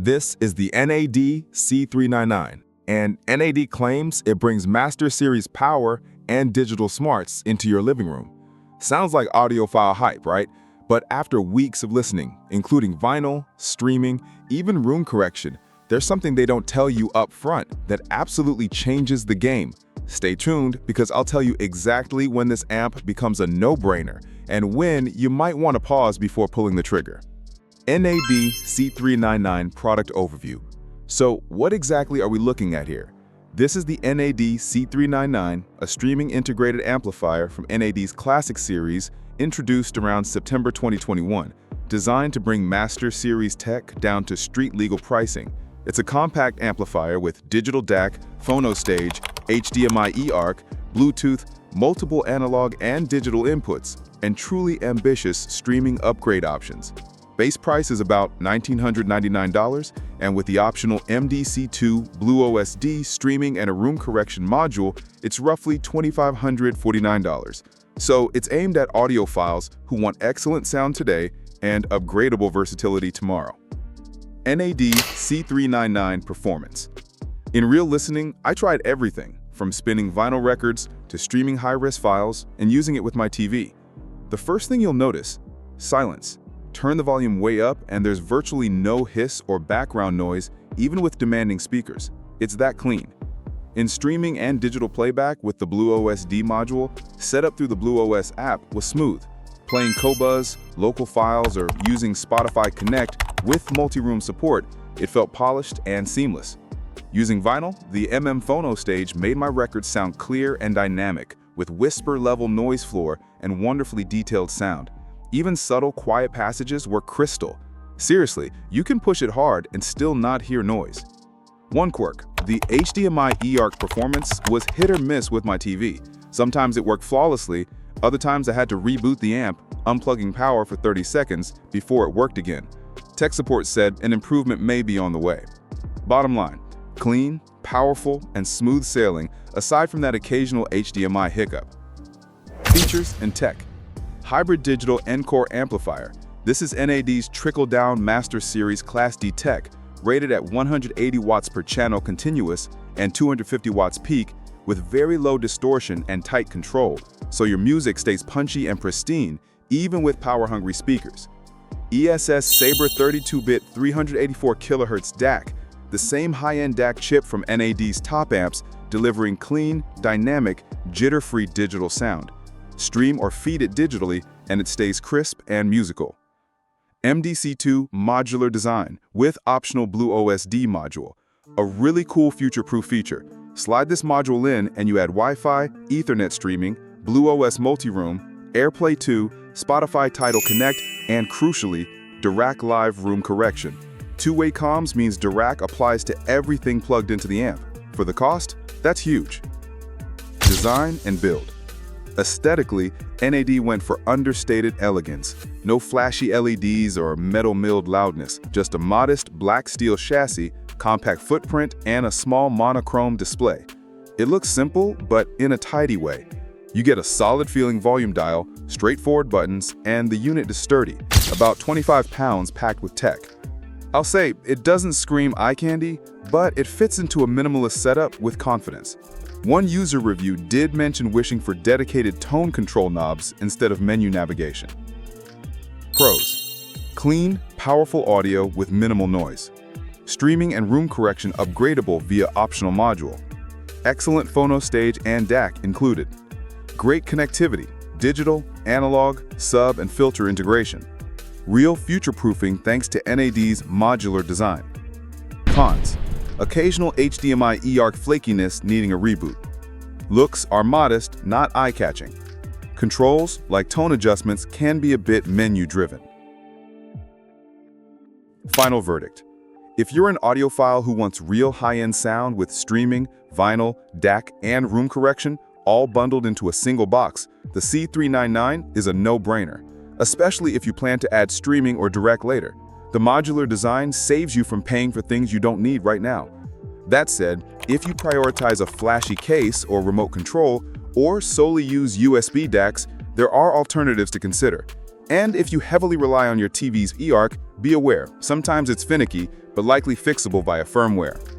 This is the NAD C399, and NAD claims it brings Masters Series power and digital smarts into your living room. Sounds like audiophile hype, right? But after weeks of listening, including vinyl, streaming, even room correction, there's something they don't tell you up front that absolutely changes the game. Stay tuned, because I'll tell you exactly when this amp becomes a no-brainer and when you might want to pause before pulling the trigger. NAD C399 product overview. So what exactly are we looking at here? This is the NAD C399, a streaming integrated amplifier from NAD's Classic series, introduced around September 2021, designed to bring Masters Series tech down to street-legal pricing. It's a compact amplifier with digital DAC, phono stage, HDMI eARC, Bluetooth, multiple analog and digital inputs, and truly ambitious streaming upgrade options. Base price is about $1,999, and with the optional MDC2 BluOS-D streaming and a room correction module, it's roughly $2,549. So it's aimed at audiophiles who want excellent sound today and upgradable versatility tomorrow. NAD C399 Performance. In real listening, I tried everything, from spinning vinyl records to streaming high-res files and using it with my TV. The first thing you'll notice: silence. Turn the volume way up and there's virtually no hiss or background noise, even with demanding speakers. It's that clean. In streaming and digital playback with the BluOS-D module, setup through the BluOS app was smooth. Playing Qobuz, local files, or using Spotify Connect with multi-room support, it felt polished and seamless. Using vinyl, the phono stage made my records sound clear and dynamic, with whisper-level noise floor and wonderfully detailed sound. Even subtle, quiet passages were crystal. Seriously, you can push it hard and still not hear noise. One quirk: the HDMI eARC performance was hit or miss with my TV. Sometimes it worked flawlessly, other times I had to reboot the amp, unplugging power for 30 seconds before it worked again. Tech support said an improvement may be on the way. Bottom line: clean, powerful, and smooth sailing, aside from that occasional HDMI hiccup. Features and tech. HybridDigital nCore amplifier. This is NAD's trickle-down Masters Series Class D tech, rated at 180 watts per channel continuous and 250 watts peak, with very low distortion and tight control, so your music stays punchy and pristine, even with power-hungry speakers. ESS Sabre 32-bit 384 kHz DAC, the same high-end DAC chip from NAD's top amps, delivering clean, dynamic, jitter-free digital sound. Stream or feed it digitally, and it stays crisp and musical. MDC2 modular design with optional BluOS-D module. A really cool future-proof feature. Slide this module in and you add Wi-Fi, Ethernet streaming, BluOS multi-room, AirPlay 2, Spotify Tidal Connect, and crucially, Dirac live room correction. Two-way comms means Dirac applies to everything plugged into the amp. For the cost, that's huge. Design and build. Aesthetically, NAD went for understated elegance. No flashy LEDs or metal-milled loudness, just a modest black steel chassis, compact footprint, and a small monochrome display. It looks simple, but in a tidy way. You get a solid-feeling volume dial, straightforward buttons, and the unit is sturdy, about 25 pounds packed with tech. I'll say, it doesn't scream eye candy, but it fits into a minimalist setup with confidence. One user review did mention wishing for dedicated tone control knobs instead of menu navigation. Pros: clean, powerful audio with minimal noise. Streaming and room correction upgradable via optional module. Excellent phono stage and DAC included. Great connectivity, digital, analog, sub, and filter integration. Real future-proofing thanks to NAD's modular design. Cons: occasional HDMI eARC flakiness needing a reboot. Looks are modest, not eye-catching. Controls, like tone adjustments, can be a bit menu-driven. Final verdict: if you're an audiophile who wants real high-end sound with streaming, vinyl, DAC, and room correction, all bundled into a single box, the C399 is a no-brainer, especially if you plan to add streaming or direct later. The modular design saves you from paying for things you don't need right now. That said, if you prioritize a flashy case or remote control, or solely use USB DACs, there are alternatives to consider. And if you heavily rely on your TV's eARC, Be aware, sometimes it's finicky, but likely fixable via firmware.